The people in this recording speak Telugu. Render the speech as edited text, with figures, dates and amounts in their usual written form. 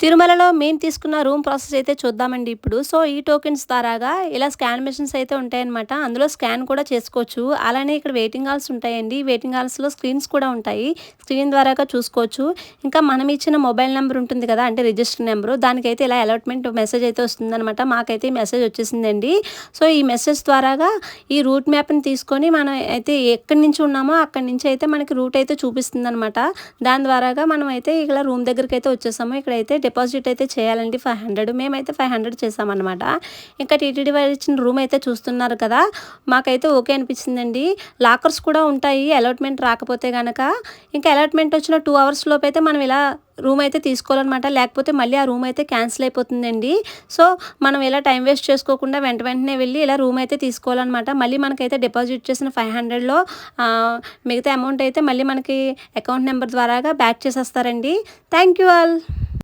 తిరుమలలో మేము తీసుకున్న రూమ్ ప్రాసెస్ అయితే చూద్దామండి ఇప్పుడు. సో, ఈ టోకెన్స్ ద్వారాగా ఇలా స్కాన్ మెషిన్స్ అయితే ఉంటాయన్నమాట. అందులో స్కాన్ కూడా చేసుకోవచ్చు. అలానే ఇక్కడ వెయిటింగ్ హాల్స్ ఉంటాయండి. వెయిటింగ్ హాల్స్‌లో స్క్రీన్స్ కూడా ఉంటాయి. స్క్రీన్ ద్వారాగా చూసుకోవచ్చు. ఇంకా మనం ఇచ్చిన మొబైల్ నంబర్ ఉంటుంది కదా! అంటే రిజిస్టర్ నంబరు. దానికైతే ఇలా అలాట్‌మెంట్ మెసేజ్ అయితే వస్తుందనమాట. మాకైతే ఈ మెసేజ్ వచ్చేసిందండి. సో, ఈ మెసేజ్ ద్వారాగా ఈ రూట్ మ్యాప్‌ని తీసుకొని మనం అయితే ఎక్కడి నుంచి ఉన్నామో అక్కడి నుంచి అయితే మనకి రూట్ అయితే చూపిస్తుందనమాట. దాని ద్వారాగా మనమైతే ఇలా రూమ్ దగ్గరికైతే వచ్చేసాము. ఇక్కడైతే డిపాజిట్ అయితే చేయాలండి 500. మేమైతే 500 చేసామన్నమాట. ఇంకా టీటీడీ వారు ఇచ్చిన రూమ్ అయితే చూస్తున్నారు కదా! మాకైతే ఓకే అనిపించిందండి. లాకర్స్ కూడా ఉంటాయి అలాట్‌మెంట్ రాకపోతే గనక. ఇంకా అలాట్‌మెంట్ వచ్చిన 2 అవర్స్ లోపైతే మనం ఇలా రూమ్ అయితే తీసుకోవాలన్నమాట. లేకపోతే మళ్ళీ ఆ రూమ్ అయితే క్యాన్సిల్ అయిపోతుందండి. సో, మనం ఇలా టైం వేస్ట్ చేసుకోకుండా వెంటనే వెళ్ళి ఇలా రూమ్ అయితే తీసుకోవాలన్నమాట. మళ్ళీ మనకైతే డిపాజిట్ చేసిన 500లో మిగతా అమౌంట్ అయితే మళ్ళీ మనకి అకౌంట్ నెంబర్ ద్వారాగా బ్యాక్ చేసేస్తారండి. Thank you all.